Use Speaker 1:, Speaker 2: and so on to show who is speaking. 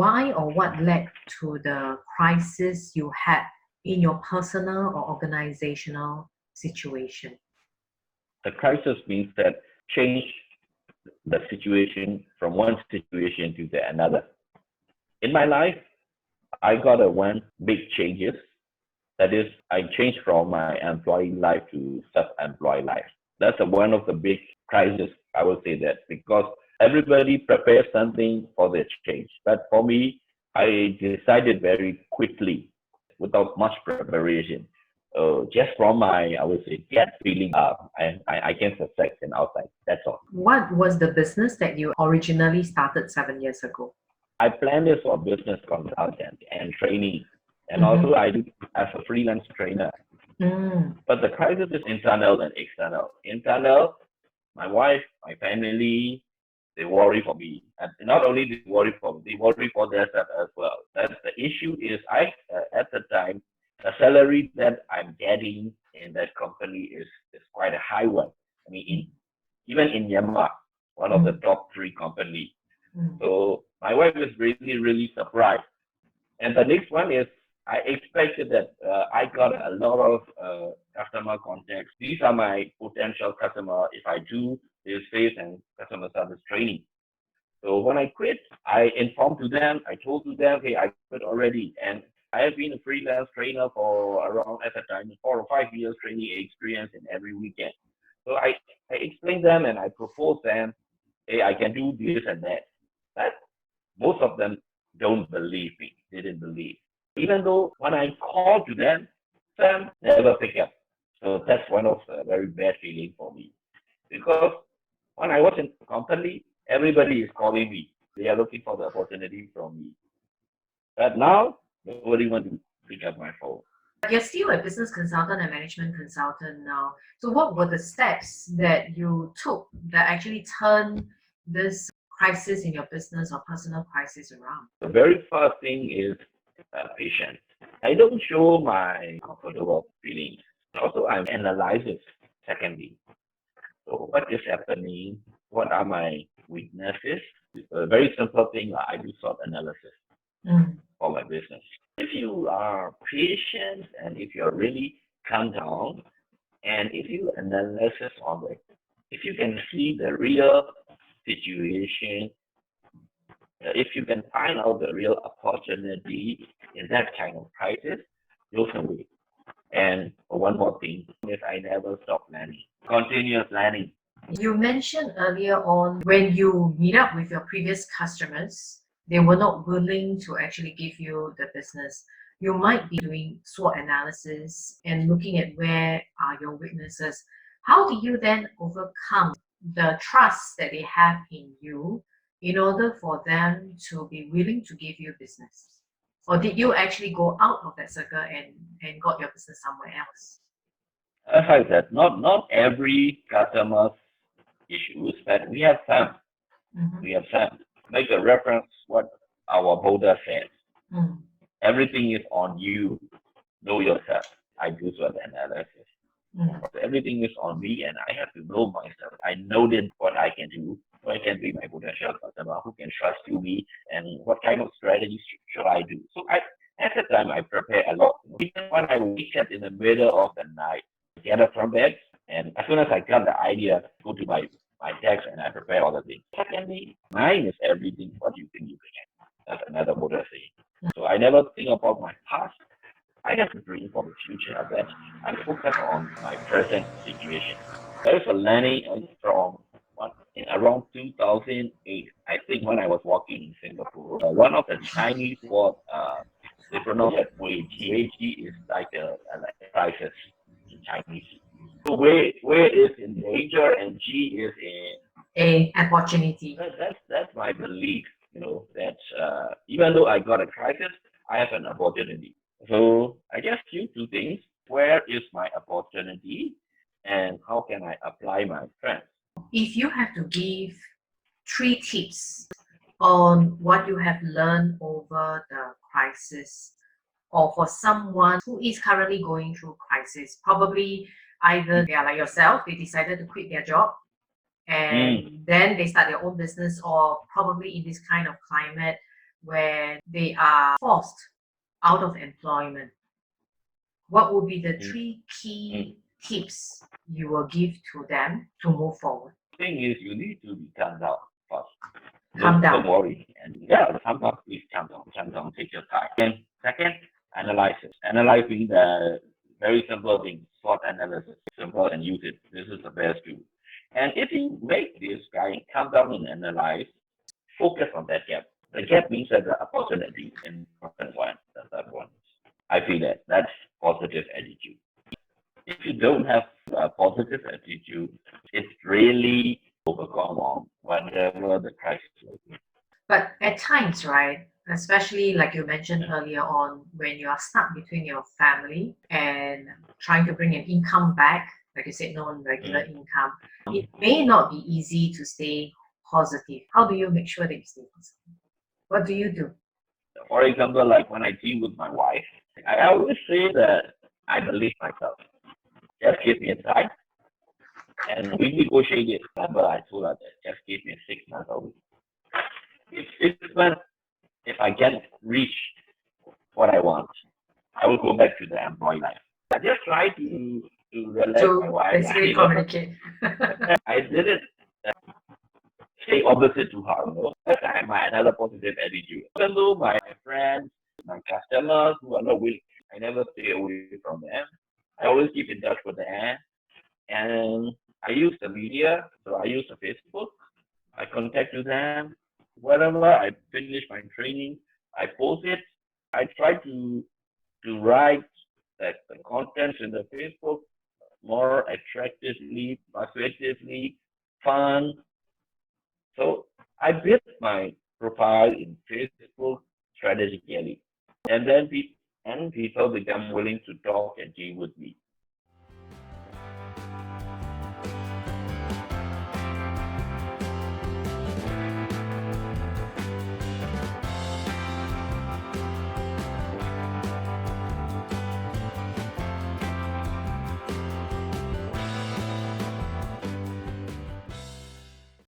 Speaker 1: Why or what led to the crisis you had in your personal or organizational situation?
Speaker 2: The crisis means that change the situation from one situation to the another. In my life, I got one big changes. That is, I changed from my employee life to self-employed life. That's one of the big crises, I would say that, because everybody prepares something for the change. But for me, I decided very quickly, without much preparation. Just from my, I would say, gut feeling, I can success in outside. That's all.
Speaker 1: What was the business that you originally started 7 years ago?
Speaker 2: I planned this for business consultant and training. And also I do as a freelance trainer. But the crisis is internal and external. Internal, my wife, my family, they worry for me. And not only they worry for me, they worry for themselves as well. That's the issue is at the time, the salary that I'm getting in that company is quite a high one. I mean, even in Myanmar, one of the top 3 companies. So my wife is really, really surprised. And the next one is, I expected that I got a lot of customer contacts. These are my potential customer if I do this sales and customer service training. So when I quit, I informed to them, I told to them, hey, I quit already. And I have been a freelance trainer for around, at the time, 4 or 5 years training experience in every weekend. So I explained them and I proposed them, hey, I can do this and that. But most of them don't believe me, didn't believe. Even though when I called to them, some never pick up. So that's one of the very bad feeling for me. Because when I was in the company, everybody is calling me. They are looking for the opportunity from me. But now, nobody wants to pick up my phone.
Speaker 1: You're still a business consultant and management consultant now. So what were the steps that you took that actually turned this crisis in your business or personal crisis around?
Speaker 2: The very first thing is patience. I don't show my comfortable feelings. Also, I analyze it secondly. So what is happening? What are my weaknesses? It's a very simple thing. I do SWOT analysis for my business. If you are patient and if you're really calm down, and if you analyze on it, if you can see the real situation, if you can find out the real opportunity in that kind of crisis, you can win. And one more thing is I never stop learning, continuous learning.
Speaker 1: You mentioned earlier on when you meet up with your previous customers, they were not willing to actually give you the business. You might be doing SWOT analysis and looking at where are your weaknesses. How do you then overcome the trust that they have in you in order for them to be willing to give you business? Or did you actually go out of that circle and got your business somewhere else?
Speaker 2: As I said, not every customer's issues, but we have some. We have some. Make a reference what our Buddha says. Everything is on you. Know yourself. I do SWOT analysis. Everything is on me and I have to know myself. I know then what I can do, who I can be my potential customer, who can trust me, and what kind of strategies should I do. So at the time I prepare a lot. Even when I wake up in the middle of the night, get up from bed, and as soon as I got the idea, go to my text and I prepare all the things. Secondly, mind is everything. What you think you can. That's another Buddha saying. So I never think about my past. I have to dream for the future, but I focus on my present situation. That years of learning from in around 2008, I think, when I was working in Singapore. One of the Chinese word, they pronounce it Wei Ji. Wei Ji is like a crisis in Chinese. So Wei is in danger and Ji is in
Speaker 1: an opportunity.
Speaker 2: That's my belief. That even though I got a crisis, I have an opportunity. So I guess two things: where is my opportunity, and how can I apply my strengths?
Speaker 1: If you have to give 3 tips on what you have learned over the crisis, or for someone who is currently going through crisis, probably either they are like yourself, they decided to quit their job and then they start their own business, or probably in this kind of climate where they are forced out of employment. What would be the 3 key tips you will give to them to move forward?
Speaker 2: The thing is, you need to be calm down first.
Speaker 1: Calm down.
Speaker 2: Don't worry. And calm down, please calm down, take your time. And second, analysis. Analyzing the very simple things, SWOT analysis, simple and use it. This is the best tool. And if you make this guy calm down and analyze, focus on that gap. The gap means that the opportunity in one, the third one. I feel that's positive attitude. If you don't have a positive attitude, it's really overcome on whatever the crisis is.
Speaker 1: But at times, right, especially like you mentioned earlier on, when you are stuck between your family and trying to bring an income back, like you said, non-regular income, it may not be easy to stay positive. How do you make sure that you stay positive? What do you do?
Speaker 2: For example, like when I deal with my wife, I always say that I believe myself. Just give me a time. And we negotiated. Remember, I told her that just give me 6 months a week. If 6 months, if I can reach what I want, I will go back to the employee life. I just try to relax my wife.
Speaker 1: Basically communicate.
Speaker 2: I didn't say opposite to her. That's my another positive attitude. Even though my friends, my customers who are not willing, I never stay away from them. I always keep in touch with them. And I use the media, so I use the Facebook. I contact with them. Whenever I finish my training, I post it. I try to write the contents in the Facebook more attractively, persuasively, fun. So I built my profile in Facebook strategically, and then people become willing to talk and deal with me.